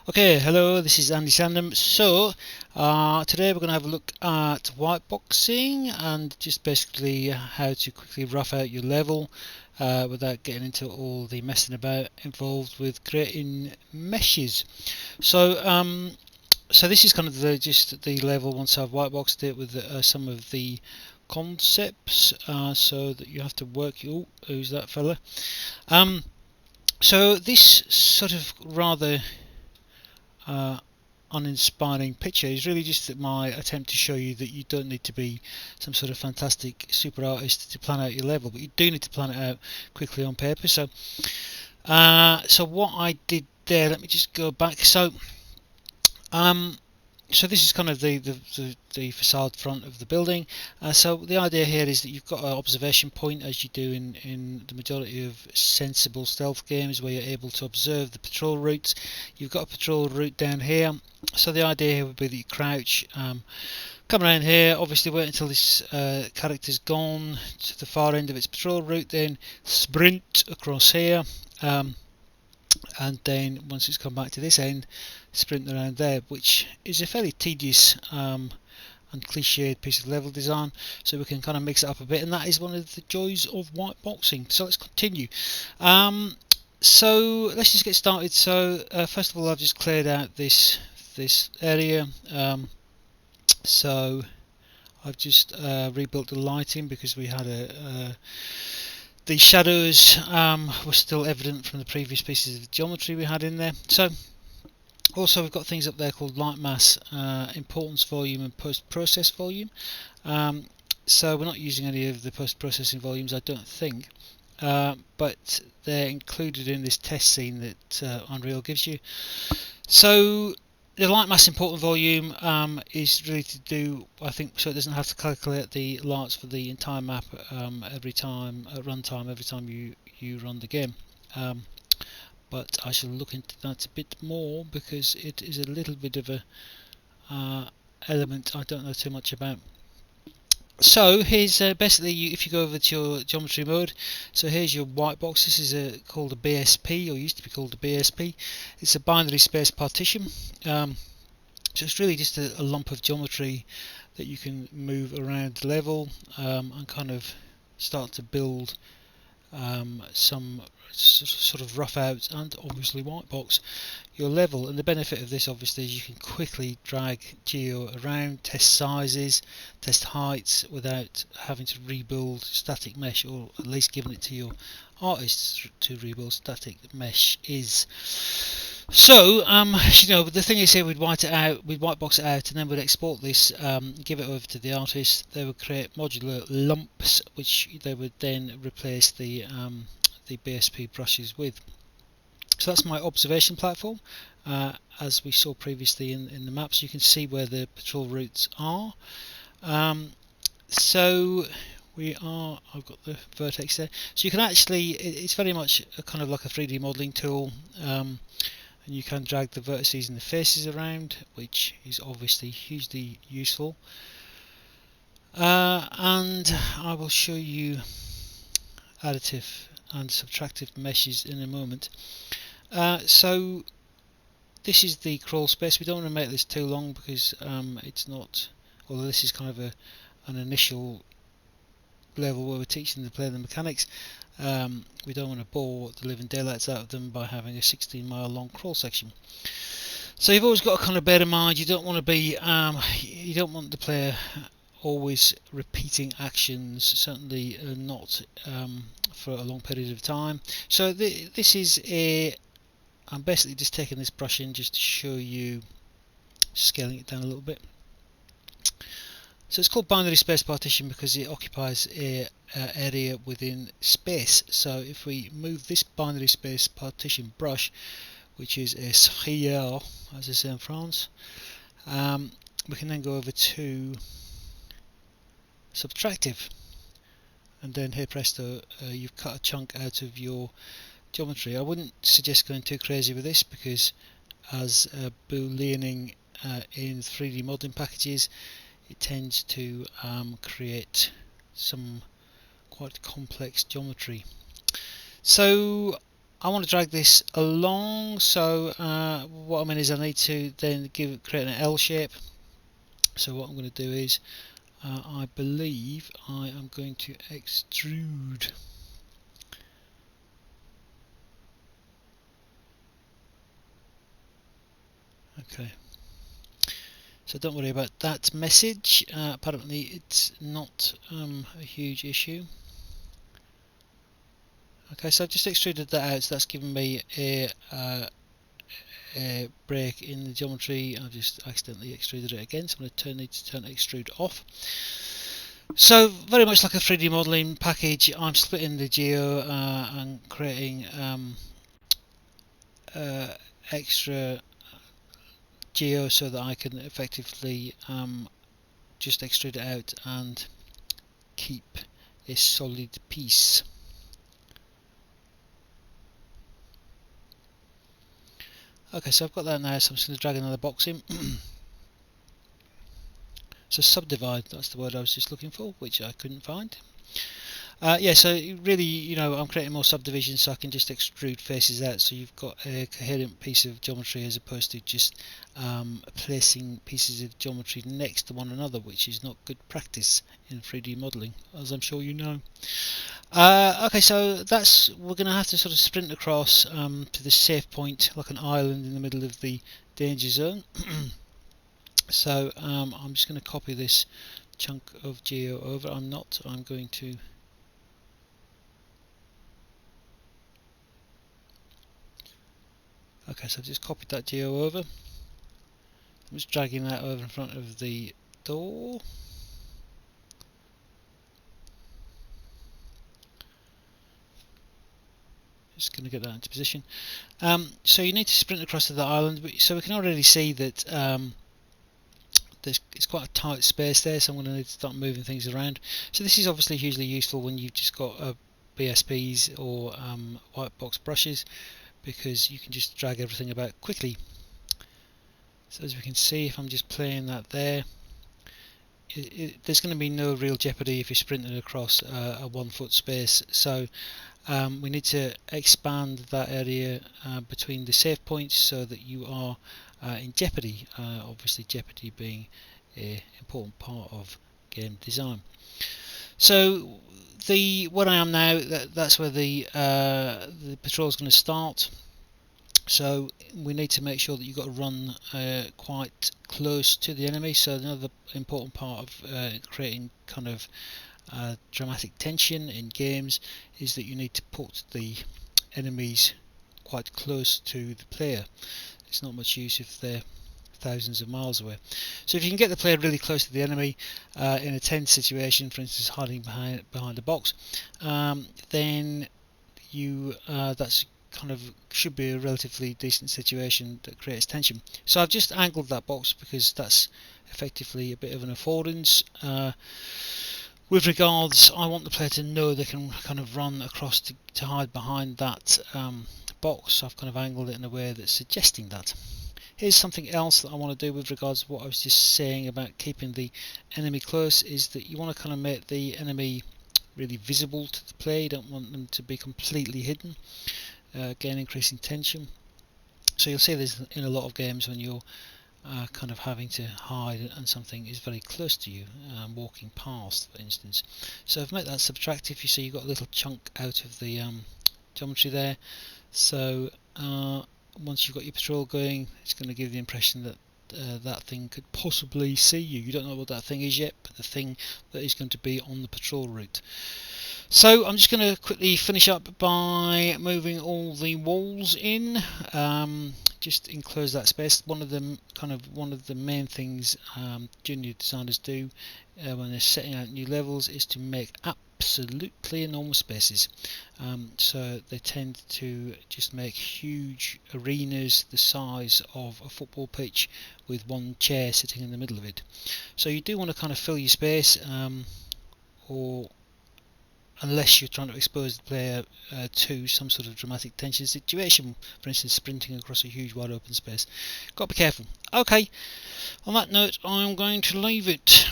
Okay, hello, this is Andy Sandham. Today we're going to have a look at whiteboxing and just basically how to quickly rough out your level without getting into all the messing about involved with creating meshes. So this is kind of just the level once I've whiteboxed it with some of the concepts so that you have to work. Oh, who's that fella? So this sort of rather uh, uninspiring picture is really just my attempt to show you that you don't need to be some sort of fantastic super artist to plan out your level, but you do need to plan it out quickly on paper. So what I did there, let me just go back. Um, so this is kind of the facade front of the building. So the idea here is that you've got an observation point, as you do in the majority of sensible stealth games, where you're able to observe the patrol routes. You've got a patrol route down here. So the idea here would be that you crouch, come around here, obviously wait until this character's gone to the far end of its patrol route, then sprint across here. And then once it's come back to this end, sprint around there, which is a fairly tedious and cliched piece of level design, so we can kind of mix it up a bit, and that is one of the joys of whiteboxing. So let's continue. So let's just get started. So first of all, I've just cleared out this area. So I've just rebuilt the lighting because we had the shadows were still evident from the previous pieces of geometry we had in there. So also we've got things up there called light mass, importance volume and post-process volume. So we're not using any of the post-processing volumes, I don't think, but they're included in this test scene that Unreal gives you. So the light mass important volume is really to do, I think, so it doesn't have to calculate the lights for the entire map every time at runtime, every time you run the game. But I shall look into that a bit more because it is a little bit of a element I don't know too much about. So here's basically, if you go over to your geometry mode, so here's your white box. This is called a BSP, or used to be called a BSP. It's a binary space partition. So it's really just a lump of geometry that you can move around the level and kind of start to build some sort of rough out and obviously whitebox your level. And the benefit of this obviously is you can quickly drag geo around, test sizes, test heights without having to rebuild static mesh, or at least giving it to your artists to rebuild static mesh is. So, the thing is here, we'd whitebox it out, and then we'd export this, give it over to the artist. They would create modular lumps, which they would then replace the BSP brushes with. So that's my observation platform, as we saw previously in the maps. You can see where the patrol routes are. So I've got the vertex there. So you can actually, it's very much kind of like a 3D modeling tool. And you can drag the vertices and the faces around, which is obviously hugely useful. And I will show you additive and subtractive meshes in a moment. So this is the crawl space. We don't want to make this too long because it's not, although this is kind of an initial level where we're teaching them to play the mechanics, we don't want to bore the living daylights out of them by having a 16-mile long crawl section. So you've always got to kind of bear in mind, you don't want to be, you don't want the player always repeating actions, certainly not for a long period of time. So this is I'm basically just taking this brush in just to show you, scaling it down a little bit. So it's called binary space partition because it occupies a area within space. So if we move this binary space partition brush, which is a sphère, as they say in France, we can then go over to subtractive, and then here presto, you've cut a chunk out of your geometry. I wouldn't suggest going too crazy with this because as booleaning in 3D modeling packages, it tends to create some quite complex geometry. So I want to drag this along, so what I mean is I need to then create an L shape. So what I'm going to do is I believe I am going to extrude. Okay, so don't worry about that message. Apparently it's not a huge issue. Okay, so I've just extruded that out, so that's given me a break in the geometry. I've just accidentally extruded it again, so I'm going to need to turn extrude off. So very much like a 3D modelling package, I'm splitting the geo and creating extra geo so that I can effectively just extrude it out and keep a solid piece. Okay, so I've got that now, so I'm just going to drag another box in. So subdivide, that's the word I was just looking for, which I couldn't find. Yeah, so really, you know, I'm creating more subdivisions so I can just extrude faces out, so you've got a coherent piece of geometry as opposed to just placing pieces of geometry next to one another, which is not good practice in 3D modelling, as I'm sure you know. Okay, so we're going to have to sort of sprint across to the safe point, like an island in the middle of the danger zone. So I'm just going to copy this chunk of geo over. I'm going to okay, so I've just copied that geo over. I'm just dragging that over in front of the door. Just going to get that into position. So you need to sprint across to the island, so we can already see that it's quite a tight space there, so I'm going to need to start moving things around. So this is obviously hugely useful when you've just got BSPs or Whitebox brushes, because you can just drag everything about quickly. So as we can see, if I'm just playing that there, there's going to be no real jeopardy if you're sprinting across a 1 foot space. So we need to expand that area between the save points so that you are in jeopardy, obviously jeopardy being an important part of game design. So where I am now, that's where the patrol is going to start. So we need to make sure that you've got to run quite close to the enemy. So another important part of creating kind of dramatic tension in games is that you need to put the enemies quite close to the player. It's not much use if they're thousands of miles away. So if you can get the player really close to the enemy in a tense situation, for instance hiding behind a box, then that's kind of should be a relatively decent situation that creates tension. So I've just angled that box because that's effectively a bit of an affordance. With regards, I want the player to know they can kind of run across to hide behind that box, so I've kind of angled it in a way that's suggesting that. Here's something else that I want to do with regards to what I was just saying about keeping the enemy close, is that you want to kind of make the enemy really visible to the player. You don't want them to be completely hidden, again increasing tension. So you'll see this in a lot of games when you're kind of having to hide and something is very close to you, walking past for instance. So I've made that subtractive. You see you've got a little chunk out of the geometry there, so once you've got your patrol going, it's going to give the impression that that thing could possibly see you. You don't know what that thing is yet, but the thing that is going to be on the patrol route. So I'm just going to quickly finish up by moving all the walls in, just enclose that space. One of the main things junior designers do when they're setting out new levels is to make absolutely enormous spaces. So they tend to just make huge arenas the size of a football pitch with one chair sitting in the middle of it. So you do want to kind of fill your space, or unless you're trying to expose the player to some sort of dramatic tension situation, for instance sprinting across a huge wide open space. Got to be careful. Okay, on that note I'm going to leave it.